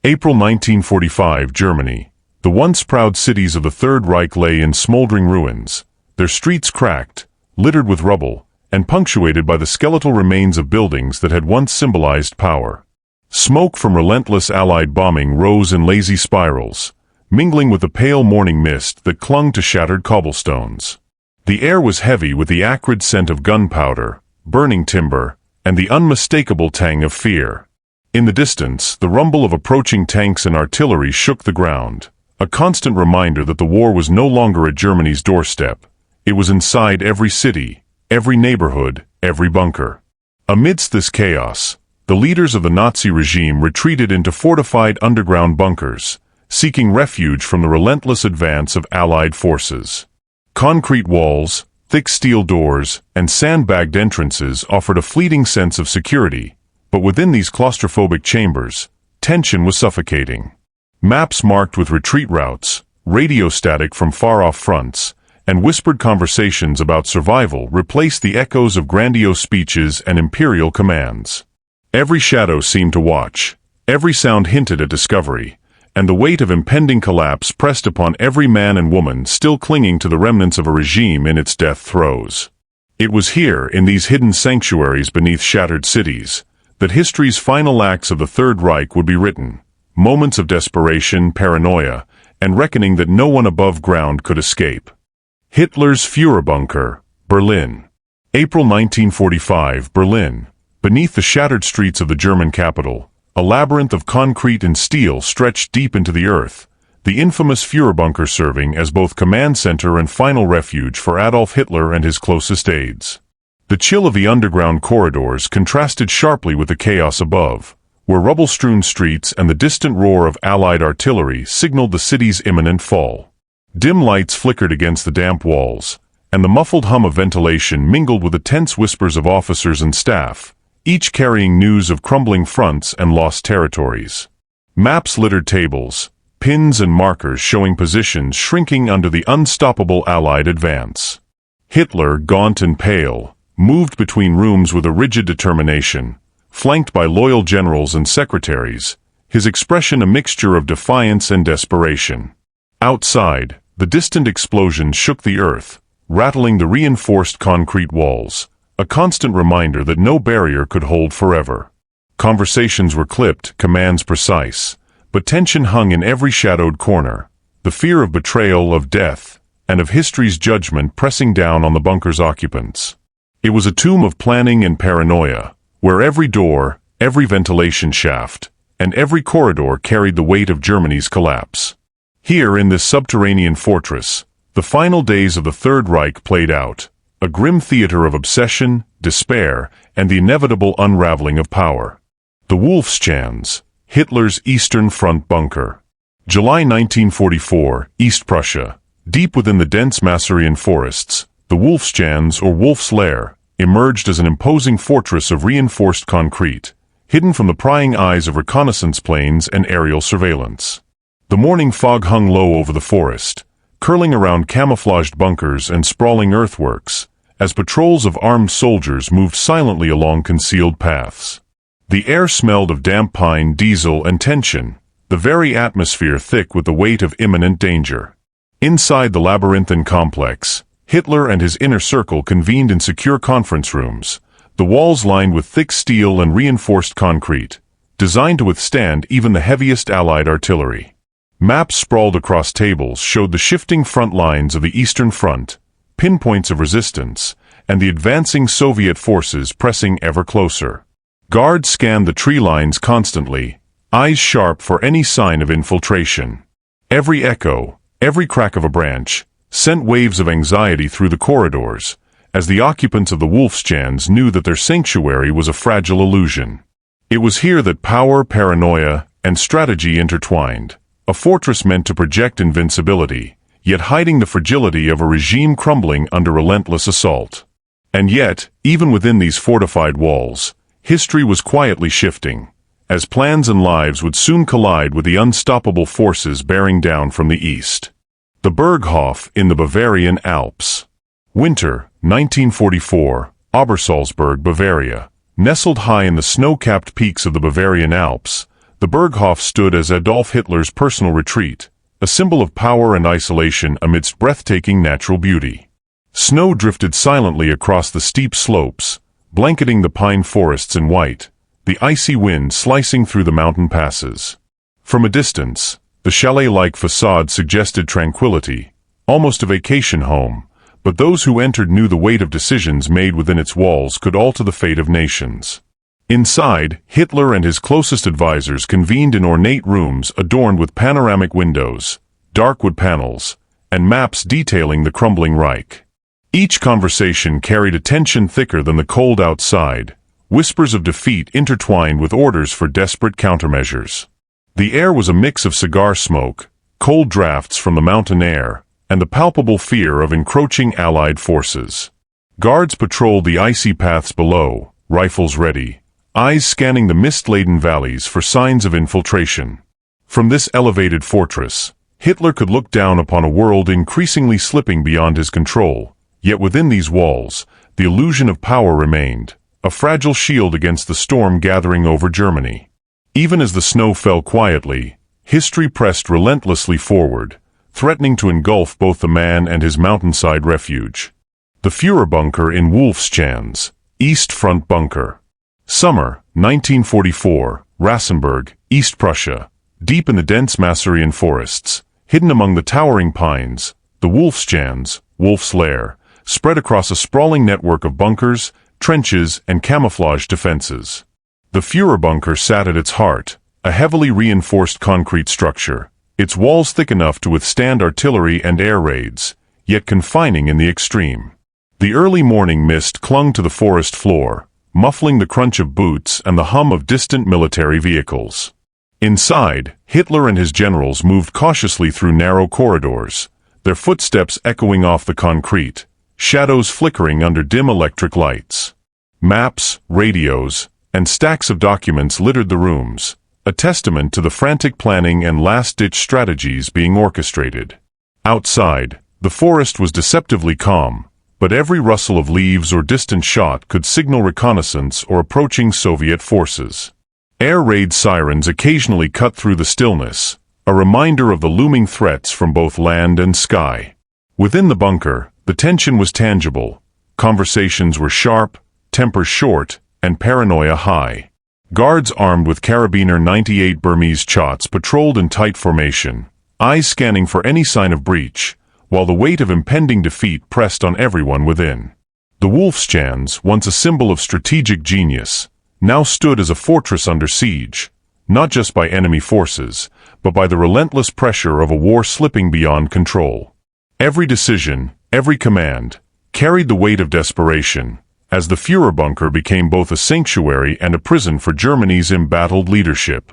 April 1945, Germany. The once proud cities of the Third Reich lay in smoldering ruins, their streets cracked, littered with rubble, and punctuated by the skeletal remains of buildings that had once symbolized power. Smoke from relentless Allied bombing rose in lazy spirals, mingling with the pale morning mist that clung to shattered cobblestones. The air was heavy with the acrid scent of gunpowder, burning timber, and the unmistakable tang of fear. In the distance, the rumble of approaching tanks and artillery shook the ground, a constant reminder that the war was no longer at Germany's doorstep. It was inside every city, every neighborhood, every bunker. Amidst this chaos, the leaders of the Nazi regime retreated into fortified underground bunkers, seeking refuge from the relentless advance of Allied forces. Concrete walls, thick steel doors, and sandbagged entrances offered a fleeting sense of security, but within these claustrophobic chambers, tension was suffocating. Maps marked with retreat routes, radio static from far-off fronts, and whispered conversations about survival replaced the echoes of grandiose speeches and imperial commands. Every shadow seemed to watch, every sound hinted at discovery, and the weight of impending collapse pressed upon every man and woman still clinging to the remnants of a regime in its death throes. It was here, in these hidden sanctuaries beneath shattered cities, that history's final acts of the Third Reich would be written, moments of desperation, paranoia, and reckoning that no one above ground could escape. Hitler's Führer bunker, Berlin. April 1945, Berlin. Beneath the shattered streets of the German capital, a labyrinth of concrete and steel stretched deep into the earth, the infamous Führer bunker serving as both command center and final refuge for Adolf Hitler and his closest aides. The chill of the underground corridors contrasted sharply with the chaos above, where rubble-strewn streets and the distant roar of Allied artillery signaled the city's imminent fall. Dim lights flickered against the damp walls, and the muffled hum of ventilation mingled with the tense whispers of officers and staff, each carrying news of crumbling fronts and lost territories. Maps littered tables, pins and markers showing positions shrinking under the unstoppable Allied advance. Hitler, gaunt and pale, moved between rooms with a rigid determination, flanked by loyal generals and secretaries, his expression a mixture of defiance and desperation. Outside, the distant explosions shook the earth, rattling the reinforced concrete walls, a constant reminder that no barrier could hold forever. Conversations were clipped, commands precise, but tension hung in every shadowed corner, the fear of betrayal, of death, and of history's judgment pressing down on the bunker's occupants. It was a tomb of planning and paranoia, where every door, every ventilation shaft, and every corridor carried the weight of Germany's collapse. Here in this subterranean fortress, the final days of the Third Reich played out, a grim theater of obsession, despair, and the inevitable unraveling of power. The Wolfschanz, Hitler's Eastern Front bunker. July 1944, East Prussia. Deep within the dense Masurian forests, the Wolfschanz, or Wolf's Lair, emerged as an imposing fortress of reinforced concrete, hidden from the prying eyes of reconnaissance planes and aerial surveillance. The morning fog hung low over the forest, curling around camouflaged bunkers and sprawling earthworks, as patrols of armed soldiers moved silently along concealed paths. The air smelled of damp pine, diesel, and tension, the very atmosphere thick with the weight of imminent danger. Inside the labyrinthine complex, Hitler and his inner circle convened in secure conference rooms, the walls lined with thick steel and reinforced concrete, designed to withstand even the heaviest Allied artillery. Maps sprawled across tables showed the shifting front lines of the Eastern Front, pinpoints of resistance, and the advancing Soviet forces pressing ever closer. Guards scanned the tree lines constantly, eyes sharp for any sign of infiltration. Every echo, every crack of a branch, sent waves of anxiety through the corridors, as the occupants of the Wolfschanz knew that their sanctuary was a fragile illusion. It was here that power, paranoia, and strategy intertwined, a fortress meant to project invincibility, yet hiding the fragility of a regime crumbling under relentless assault. And yet, even within these fortified walls, history was quietly shifting, as plans and lives would soon collide with the unstoppable forces bearing down from the east. The Berghof in the Bavarian Alps. Winter, 1944, Obersalzberg, Bavaria. Nestled high in the snow-capped peaks of the Bavarian Alps, The Berghof stood as Adolf Hitler's personal retreat, a symbol of power and isolation amidst breathtaking natural beauty. Snow drifted silently across the steep slopes, blanketing the pine forests in white, the icy wind slicing through the mountain passes. From a distance, the chalet-like facade suggested tranquility, almost a vacation home, but those who entered knew the weight of decisions made within its walls could alter the fate of nations. Inside, Hitler and his closest advisors convened in ornate rooms adorned with panoramic windows, dark wood panels, and maps detailing the crumbling Reich. Each conversation carried a tension thicker than the cold outside, whispers of defeat intertwined with orders for desperate countermeasures. The air was a mix of cigar smoke, cold drafts from the mountain air, and the palpable fear of encroaching Allied forces. Guards patrolled the icy paths below, rifles ready, eyes scanning the mist-laden valleys for signs of infiltration. From this elevated fortress, Hitler could look down upon a world increasingly slipping beyond his control, yet within these walls, the illusion of power remained, a fragile shield against the storm gathering over Germany. Even as the snow fell quietly, history pressed relentlessly forward, threatening to engulf both the man and his mountainside refuge. The Führer bunker in Wolfschanz, East Front Bunker. Summer, 1944, Rassenburg, East Prussia. Deep in the dense Masurian forests, hidden among the towering pines, the Wolfschanz, Wolf's Lair, spread across a sprawling network of bunkers, trenches, and camouflage defenses. The Führer bunker sat at its heart, a heavily reinforced concrete structure, its walls thick enough to withstand artillery and air raids, yet confining in the extreme. The early morning mist clung to the forest floor, muffling the crunch of boots and the hum of distant military vehicles. Inside, Hitler and his generals moved cautiously through narrow corridors, their footsteps echoing off the concrete, shadows flickering under dim electric lights. Maps, radios, and stacks of documents littered the rooms, a testament to the frantic planning and last-ditch strategies being orchestrated. Outside, the forest was deceptively calm, but every rustle of leaves or distant shot could signal reconnaissance or approaching Soviet forces. Air raid sirens occasionally cut through the stillness, a reminder of the looming threats from both land and sky. Within the bunker, the tension was tangible. Conversations were sharp, tempers short, and paranoia high. Guards armed with Carabiner 98 Burmese Chots patrolled in tight formation, eyes scanning for any sign of breach, while the weight of impending defeat pressed on everyone within. The Wolfschanz, once a symbol of strategic genius, now stood as a fortress under siege, not just by enemy forces, but by the relentless pressure of a war slipping beyond control. Every decision, every command, carried the weight of desperation, as the Führer bunker became both a sanctuary and a prison for Germany's embattled leadership.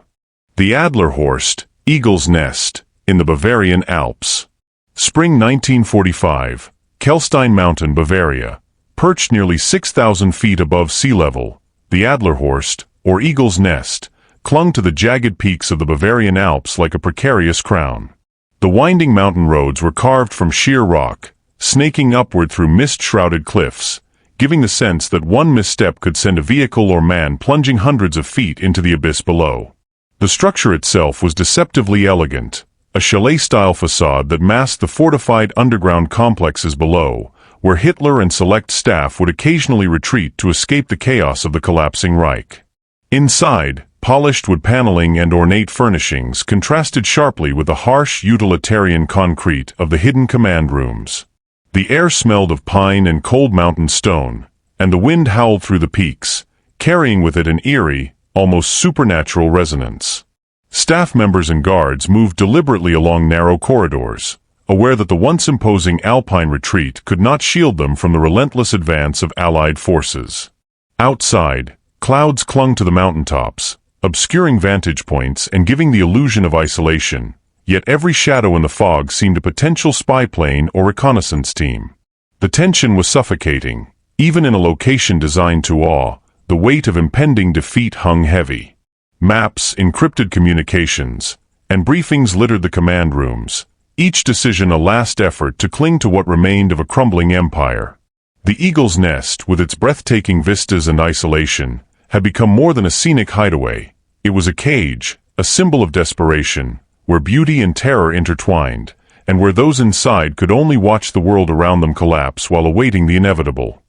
The Adlerhorst, Eagle's Nest, in the Bavarian Alps. Spring 1945, Kelstein Mountain, Bavaria. Perched nearly 6,000 feet above sea level, the Adlerhorst, or Eagle's Nest, clung to the jagged peaks of the Bavarian Alps like a precarious crown. The winding mountain roads were carved from sheer rock, snaking upward through mist-shrouded cliffs, giving the sense that one misstep could send a vehicle or man plunging hundreds of feet into the abyss below. The structure itself was deceptively elegant, a chalet-style facade that masked the fortified underground complexes below, where Hitler and select staff would occasionally retreat to escape the chaos of the collapsing Reich. Inside, polished wood paneling and ornate furnishings contrasted sharply with the harsh utilitarian concrete of the hidden command rooms. The air smelled of pine and cold mountain stone, and the wind howled through the peaks, carrying with it an eerie, almost supernatural resonance. Staff members and guards moved deliberately along narrow corridors, aware that the once imposing Alpine retreat could not shield them from the relentless advance of Allied forces. Outside, clouds clung to the mountaintops, obscuring vantage points and giving the illusion of isolation, yet every shadow in the fog seemed a potential spy plane or reconnaissance team. The tension was suffocating. Even in a location designed to awe, the weight of impending defeat hung heavy. Maps, encrypted communications, and briefings littered the command rooms, each decision a last effort to cling to what remained of a crumbling empire. The Eagle's Nest, with its breathtaking vistas and isolation, had become more than a scenic hideaway. It was a cage, a symbol of desperation, where beauty and terror intertwined, and where those inside could only watch the world around them collapse while awaiting the inevitable.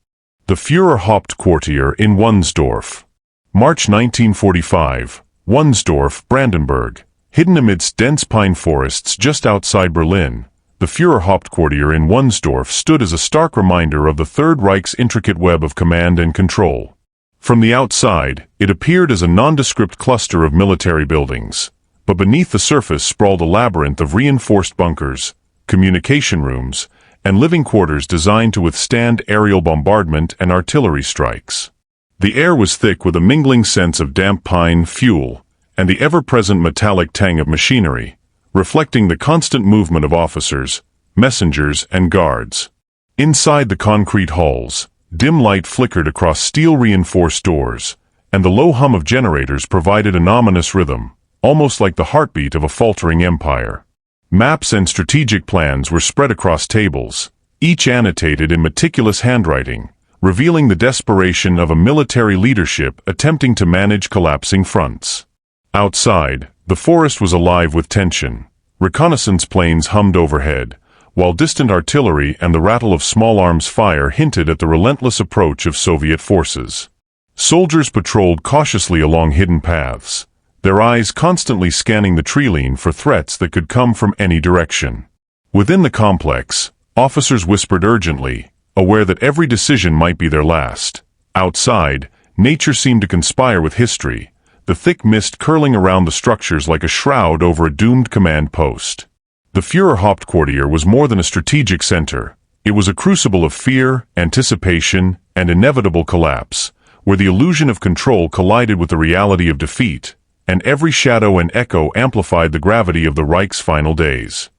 The Führer Hauptquartier in Wunsdorf. March 1945, Wunsdorf, Brandenburg. Hidden amidst dense pine forests just outside Berlin, the Führer Hauptquartier in Wunsdorf stood as a stark reminder of the Third Reich's intricate web of command and control. From the outside, it appeared as a nondescript cluster of military buildings, but beneath the surface sprawled a labyrinth of reinforced bunkers, communication rooms, and living quarters designed to withstand aerial bombardment and artillery strikes. The air was thick with a mingling sense of damp pine, fuel, and the ever-present metallic tang of machinery, reflecting the constant movement of officers, messengers, and guards. Inside the concrete halls, dim light flickered across steel-reinforced doors, and the low hum of generators provided an ominous rhythm, almost like the heartbeat of a faltering empire. Maps and strategic plans were spread across tables, each annotated in meticulous handwriting, revealing the desperation of a military leadership attempting to manage collapsing fronts. Outside, the forest was alive with tension. Reconnaissance planes hummed overhead, while distant artillery and the rattle of small arms fire hinted at the relentless approach of Soviet forces. Soldiers patrolled cautiously along hidden paths, their eyes constantly scanning the treeline for threats that could come from any direction. Within the complex, officers whispered urgently, aware that every decision might be their last. Outside, nature seemed to conspire with history, the thick mist curling around the structures like a shroud over a doomed command post. The Führer Hauptquartier was more than a strategic center. It was a crucible of fear, anticipation, and inevitable collapse, where the illusion of control collided with the reality of defeat, and every shadow and echo amplified the gravity of the Reich's final days.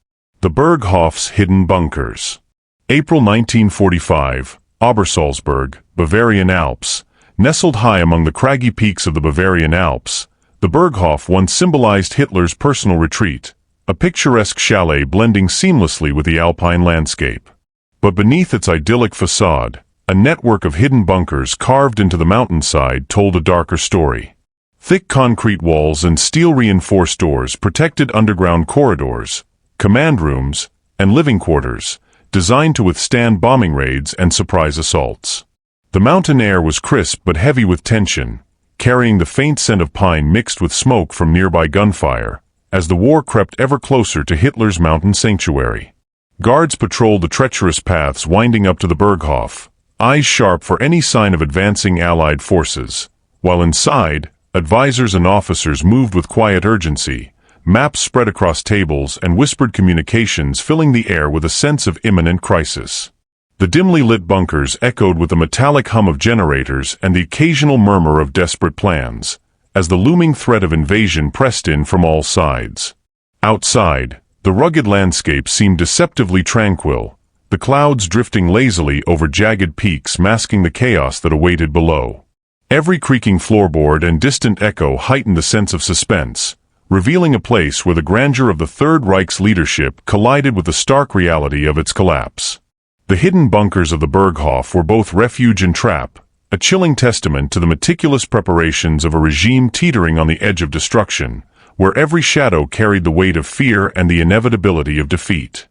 The Berghof's hidden bunkers. April 1945, Obersalzberg, Bavarian Alps. Nestled high among the craggy peaks of the Bavarian Alps, the Berghof once symbolized Hitler's personal retreat, a picturesque chalet blending seamlessly with the alpine landscape. But beneath its idyllic facade, a network of hidden bunkers carved into the mountainside told a darker story. Thick concrete walls and steel-reinforced doors protected underground corridors, command rooms, and living quarters, designed to withstand bombing raids and surprise assaults. The mountain air was crisp but heavy with tension, carrying the faint scent of pine mixed with smoke from nearby gunfire, as the war crept ever closer to Hitler's mountain sanctuary. Guards patrolled the treacherous paths winding up to the Berghof, eyes sharp for any sign of advancing Allied forces, while inside, advisors and officers moved with quiet urgency, maps spread across tables and whispered communications filling the air with a sense of imminent crisis. The dimly lit bunkers echoed with the metallic hum of generators and the occasional murmur of desperate plans, as the looming threat of invasion pressed in from all sides. Outside, the rugged landscape seemed deceptively tranquil, the clouds drifting lazily over jagged peaks masking the chaos that awaited below. Every creaking floorboard and distant echo heightened the sense of suspense, revealing a place where the grandeur of the Third Reich's leadership collided with the stark reality of its collapse. The hidden bunkers of the Berghof were both refuge and trap, a chilling testament to the meticulous preparations of a regime teetering on the edge of destruction, where every shadow carried the weight of fear and the inevitability of defeat.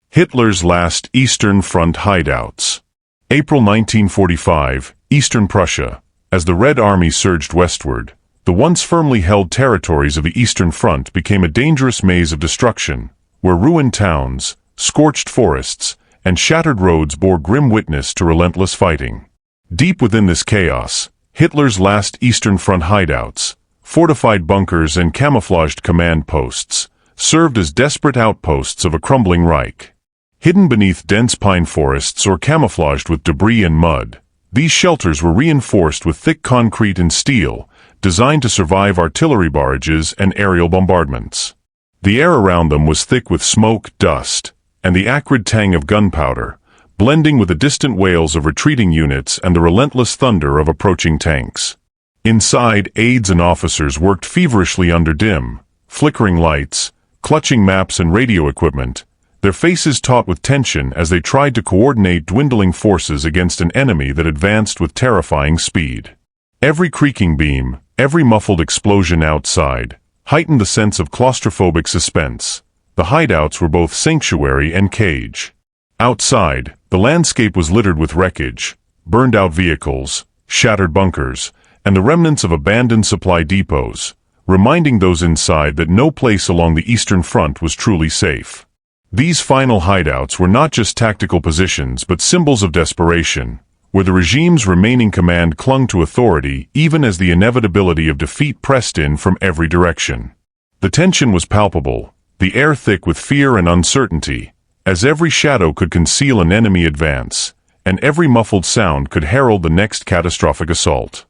Hitler's last Eastern Front hideouts. April 1945, Eastern Prussia. As the Red Army surged westward, the once firmly held territories of the Eastern Front became a dangerous maze of destruction, where ruined towns, scorched forests, and shattered roads bore grim witness to relentless fighting. Deep within this chaos, Hitler's last Eastern Front hideouts, fortified bunkers and camouflaged command posts, served as desperate outposts of a crumbling Reich. Hidden beneath dense pine forests or camouflaged with debris and mud, these shelters were reinforced with thick concrete and steel, designed to survive artillery barrages and aerial bombardments. The air around them was thick with smoke, dust, and the acrid tang of gunpowder, blending with the distant wails of retreating units and the relentless thunder of approaching tanks. Inside, aides and officers worked feverishly under dim, flickering lights, clutching maps and radio equipment, their faces taut with tension as they tried to coordinate dwindling forces against an enemy that advanced with terrifying speed. Every creaking beam, every muffled explosion outside, heightened the sense of claustrophobic suspense. The hideouts were both sanctuary and cage. Outside, the landscape was littered with wreckage, burned-out vehicles, shattered bunkers, and the remnants of abandoned supply depots, reminding those inside that no place along the Eastern Front was truly safe. These final hideouts were not just tactical positions but symbols of desperation, where the regime's remaining command clung to authority even as the inevitability of defeat pressed in from every direction. The tension was palpable, the air thick with fear and uncertainty, as every shadow could conceal an enemy advance, and every muffled sound could herald the next catastrophic assault.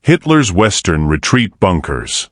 Hitler's Western Retreat Bunkers.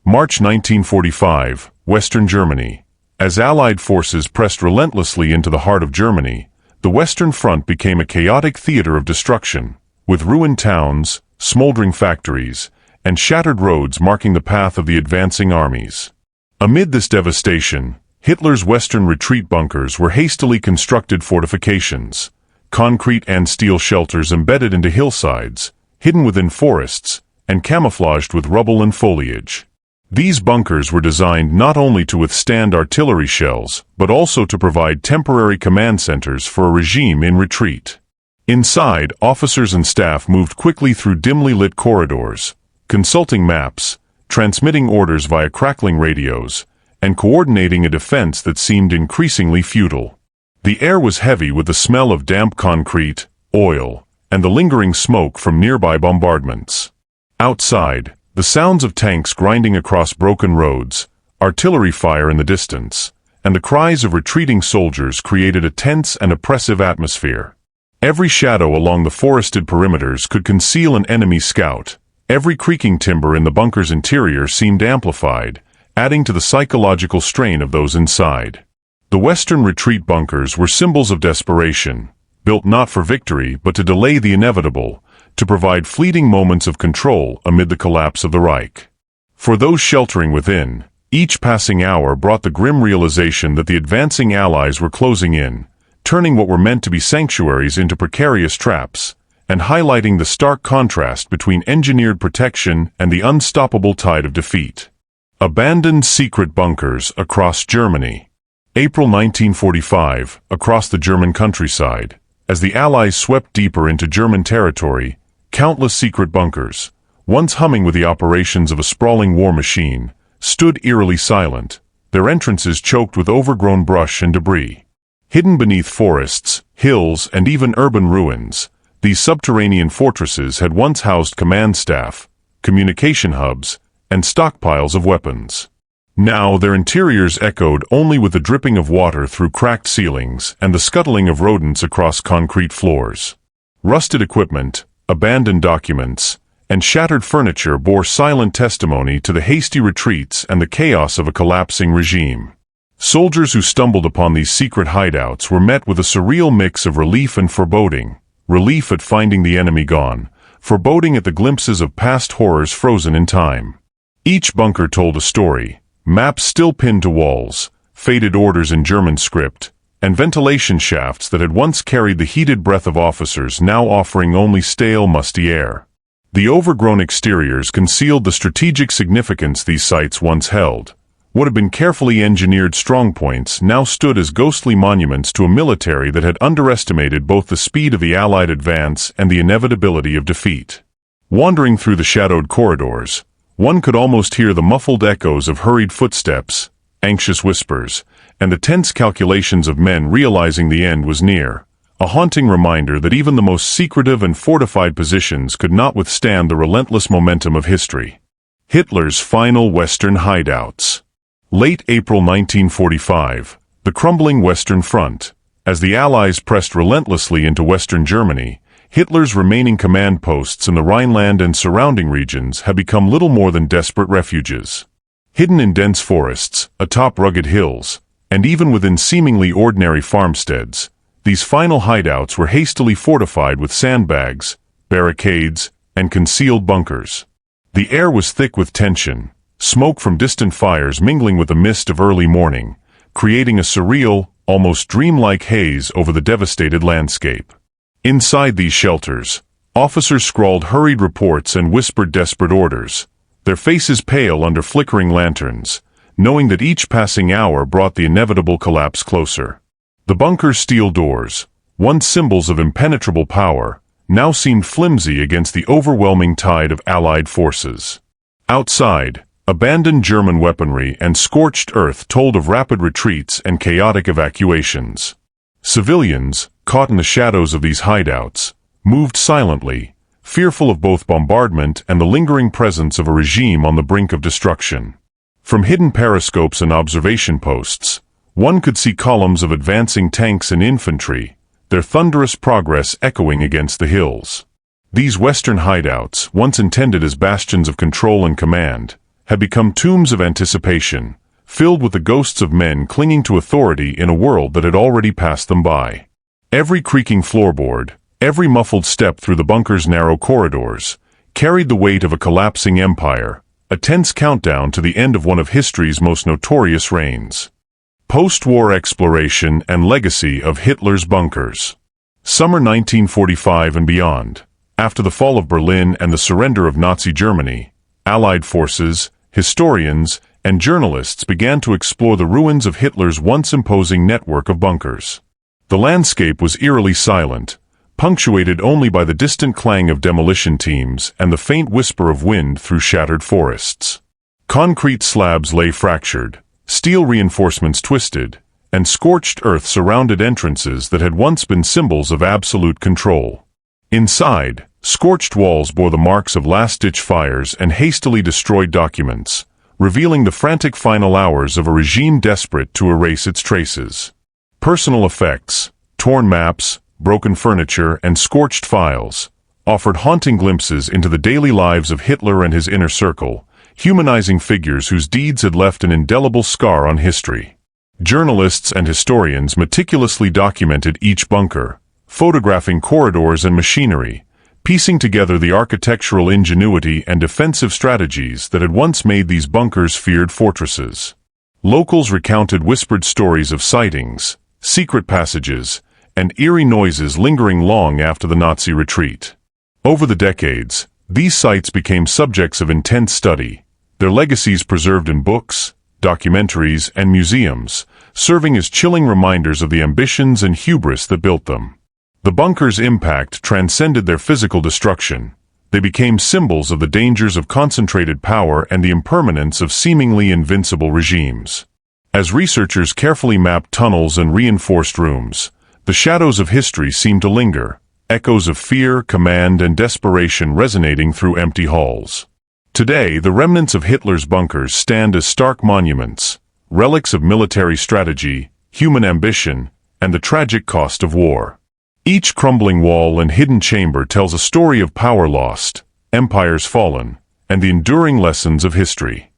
March 1945, Western Germany. As Allied forces pressed relentlessly into the heart of Germany, the Western Front became a chaotic theater of destruction, with ruined towns, smoldering factories, and shattered roads marking the path of the advancing armies. Amid this devastation, Hitler's Western retreat bunkers were hastily constructed fortifications, concrete and steel shelters embedded into hillsides, hidden within forests, and camouflaged with rubble and foliage. These bunkers were designed not only to withstand artillery shells, but also to provide temporary command centers for a regime in retreat. Inside, officers and staff moved quickly through dimly lit corridors, consulting maps, transmitting orders via crackling radios, and coordinating a defense that seemed increasingly futile. The air was heavy with the smell of damp concrete, oil, and the lingering smoke from nearby bombardments. Outside, the sounds of tanks grinding across broken roads, artillery fire in the distance, and the cries of retreating soldiers created a tense and oppressive atmosphere. Every shadow along the forested perimeters could conceal an enemy scout. Every creaking timber in the bunker's interior seemed amplified, adding to the psychological strain of those inside. The Western retreat bunkers were symbols of desperation, built not for victory but to delay the inevitable, to provide fleeting moments of control amid the collapse of the Reich. For those sheltering within, each passing hour brought the grim realization that the advancing Allies were closing in, turning what were meant to be sanctuaries into precarious traps, and highlighting the stark contrast between engineered protection and the unstoppable tide of defeat. Abandoned secret bunkers across Germany. April 1945, across the German countryside. As the Allies swept deeper into German territory, countless secret bunkers, once humming with the operations of a sprawling war machine, stood eerily silent, their entrances choked with overgrown brush and debris. Hidden beneath forests, hills, and even urban ruins, these subterranean fortresses had once housed command staff, communication hubs, and stockpiles of weapons. Now their interiors echoed only with the dripping of water through cracked ceilings and the scuttling of rodents across concrete floors. Rusted equipment, abandoned documents, and shattered furniture bore silent testimony to the hasty retreats and the chaos of a collapsing regime. Soldiers who stumbled upon these secret hideouts were met with a surreal mix of relief and foreboding, relief at finding the enemy gone, foreboding at the glimpses of past horrors frozen in time. Each bunker told a story. Maps still pinned to walls, faded orders in German script, and ventilation shafts that had once carried the heated breath of officers now offering only stale, musty air. The overgrown exteriors concealed the strategic significance these sites once held. What had been carefully engineered strongpoints now stood as ghostly monuments to a military that had underestimated both the speed of the Allied advance and the inevitability of defeat. Wandering through the shadowed corridors, one could almost hear the muffled echoes of hurried footsteps, anxious whispers, and the tense calculations of men realizing the end was near, a haunting reminder that even the most secretive and fortified positions could not withstand the relentless momentum of history. Hitler's final Western hideouts. Late April 1945, the crumbling Western Front. As the Allies pressed relentlessly into Western Germany, Hitler's remaining command posts in the Rhineland and surrounding regions had become little more than desperate refuges. Hidden in dense forests, atop rugged hills, and even within seemingly ordinary farmsteads, these final hideouts were hastily fortified with sandbags, barricades, and concealed bunkers. The air was thick with tension, smoke from distant fires mingling with the mist of early morning, creating a surreal, almost dreamlike haze over the devastated landscape. Inside these shelters, officers scrawled hurried reports and whispered desperate orders, their faces pale under flickering lanterns, knowing that each passing hour brought the inevitable collapse closer. The bunker's steel doors, once symbols of impenetrable power, now seemed flimsy against the overwhelming tide of Allied forces. Outside, abandoned German weaponry and scorched earth told of rapid retreats and chaotic evacuations. Civilians, caught in the shadows of these hideouts, moved silently, fearful of both bombardment and the lingering presence of a regime on the brink of destruction. From hidden periscopes and observation posts, one could see columns of advancing tanks and infantry, their thunderous progress echoing against the hills. These western hideouts, once intended as bastions of control and command, had become tombs of anticipation, filled with the ghosts of men clinging to authority in a world that had already passed them by. Every creaking floorboard, every muffled step through the bunker's narrow corridors, carried the weight of a collapsing empire, a tense countdown to the end of one of history's most notorious reigns. Post-war exploration and legacy of Hitler's bunkers. Summer 1945 and beyond. After the fall of Berlin and the surrender of Nazi Germany, Allied forces, historians, and journalists began to explore the ruins of Hitler's once imposing network of bunkers. The landscape was eerily silent, punctuated only by the distant clang of demolition teams and the faint whisper of wind through shattered forests. Concrete slabs lay fractured, steel reinforcements twisted, and scorched earth surrounded entrances that had once been symbols of absolute control. Inside, scorched walls bore the marks of last-ditch fires and hastily destroyed documents, revealing the frantic final hours of a regime desperate to erase its traces. Personal effects, torn maps, broken furniture, and scorched files, offered haunting glimpses into the daily lives of Hitler and his inner circle, humanizing figures whose deeds had left an indelible scar on history. Journalists and historians meticulously documented each bunker, photographing corridors and machinery, piecing together the architectural ingenuity and defensive strategies that had once made these bunkers feared fortresses. Locals recounted whispered stories of sightings, secret passages, and eerie noises lingering long after the Nazi retreat. Over the decades, these sites became subjects of intense study, their legacies preserved in books, documentaries, and museums, serving as chilling reminders of the ambitions and hubris that built them. The bunkers' impact transcended their physical destruction. They became symbols of the dangers of concentrated power and the impermanence of seemingly invincible regimes. As researchers carefully mapped tunnels and reinforced rooms, the shadows of history seemed to linger, echoes of fear, command, and desperation resonating through empty halls. Today, the remnants of Hitler's bunkers stand as stark monuments, relics of military strategy, human ambition, and the tragic cost of war. Each crumbling wall and hidden chamber tells a story of power lost, empires fallen, and the enduring lessons of history.